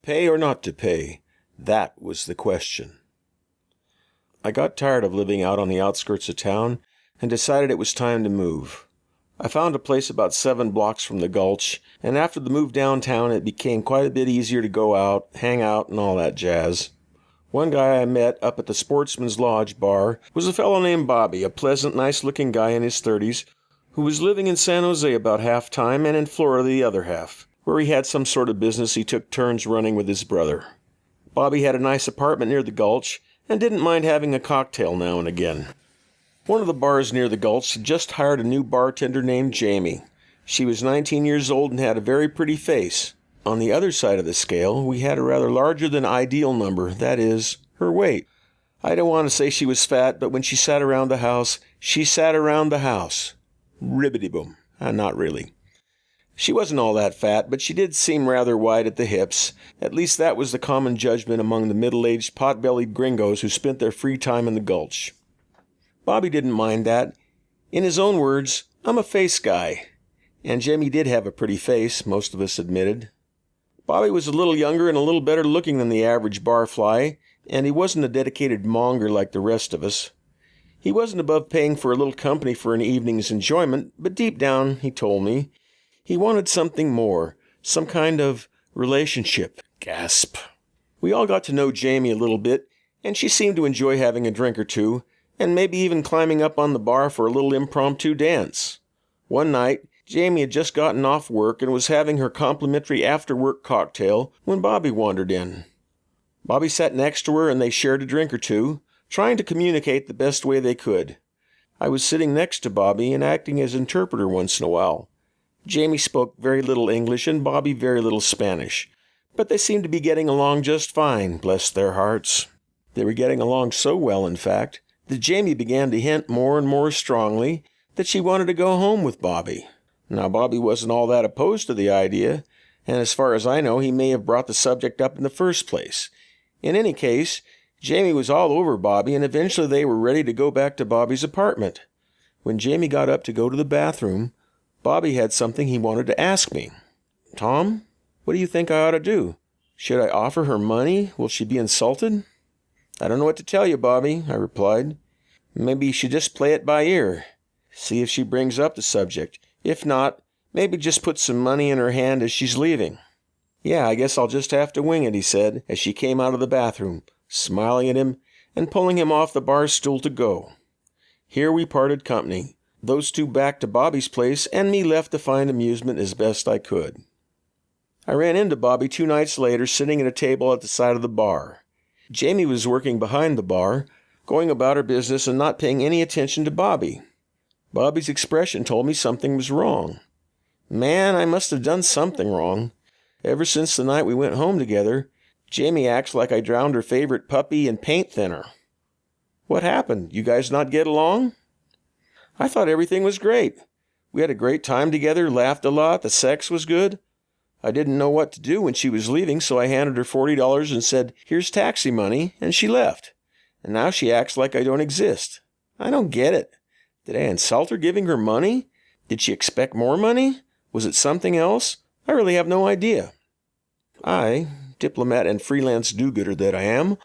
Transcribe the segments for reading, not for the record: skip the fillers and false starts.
Pay or not to pay? That was the question. I got tired of living out on the outskirts of town and decided it was time to move. I found a place about 7 blocks from the Gulch, and after the move downtown it became quite a bit easier to go out, hang out, and all that jazz. One guy I met up at the Sportsman's Lodge bar was a fellow named Bobby, a pleasant, nice-looking guy in his 30s, who was living in San Jose about half time and in Florida the other half, where he had some sort of business he took turns running with his brother. Bobby had a nice apartment near the Gulch and didn't mind having a cocktail now and again. One of the bars near the Gulch had just hired a new bartender named Jamie. She was 19 years old and had a very pretty face. On the other side of the scale, we had a rather larger than ideal number, that is, her weight. I don't want to say she was fat, but when she sat around the house, she sat around the house. Ribbity-boom. Not really. She wasn't all that fat, but she did seem rather wide at the hips. At least that was the common judgment among the middle-aged, pot-bellied gringos who spent their free time in the Gulch. Bobby didn't mind that. In his own words, I'm a face guy. And Jamie did have a pretty face, most of us admitted. Bobby was a little younger and a little better looking than the average barfly, and he wasn't a dedicated monger like the rest of us. He wasn't above paying for a little company for an evening's enjoyment, but deep down, he told me, he wanted something more, some kind of relationship. Gasp. We all got to know Jamie a little bit, and she seemed to enjoy having a drink or two, and maybe even climbing up on the bar for a little impromptu dance. One night, Jamie had just gotten off work and was having her complimentary after-work cocktail when Bobby wandered in. Bobby sat next to her and they shared a drink or two, trying to communicate the best way they could. I was sitting next to Bobby and acting as interpreter once in a while. Jamie spoke very little English and Bobby very little Spanish, but they seemed to be getting along just fine, bless their hearts. They were getting along so well, in fact, that Jamie began to hint more and more strongly that she wanted to go home with Bobby. Now, Bobby wasn't all that opposed to the idea, and as far as I know, he may have brought the subject up in the first place. In any case, Jamie was all over Bobby, and eventually they were ready to go back to Bobby's apartment. When Jamie got up to go to the bathroom, Bobby had something he wanted to ask me. Tom, what do you think I ought to do? Should I offer her money? Will she be insulted? I don't know what to tell you, Bobby, I replied. Maybe you should just play it by ear. See if she brings up the subject. If not, maybe just put some money in her hand as she's leaving. Yeah, I guess I'll just have to wing it, he said, as she came out of the bathroom, smiling at him and pulling him off the bar stool to go. Here we parted company, those two back to Bobby's place and me left to find amusement as best I could. I ran into Bobby 2 nights later sitting at a table at the side of the bar. Jamie was working behind the bar, going about her business and not paying any attention to Bobby. Bobby's expression told me something was wrong. Man, I must have done something wrong. Ever since the night we went home together, Jamie acts like I drowned her favorite puppy in paint thinner. What happened? You guys not get along? I thought everything was great. We had a great time together, laughed a lot, the sex was good. I didn't know what to do when she was leaving, so I handed her $40 and said, "Here's taxi money," and she left. And now she acts like I don't exist. I don't get it. Did I insult her giving her money? Did she expect more money? Was it something else? I really have no idea. I, diplomat and freelance do-gooder that I am,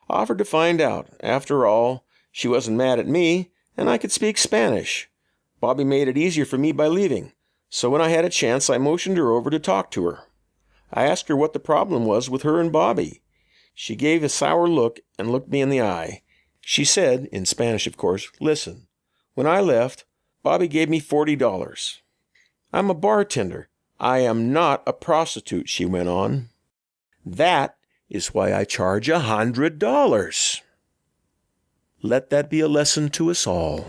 offered to find out. After all, she wasn't mad at me, and I could speak Spanish. Bobby made it easier for me by leaving, so when I had a chance I motioned her over to talk to her. I asked her what the problem was with her and Bobby. She gave a sour look and looked me in the eye. She said, in Spanish of course, "Listen, when I left, Bobby gave me $40. I'm a bartender. I am not a prostitute," she went on. "That is why I charge $100. Let that be a lesson to us all.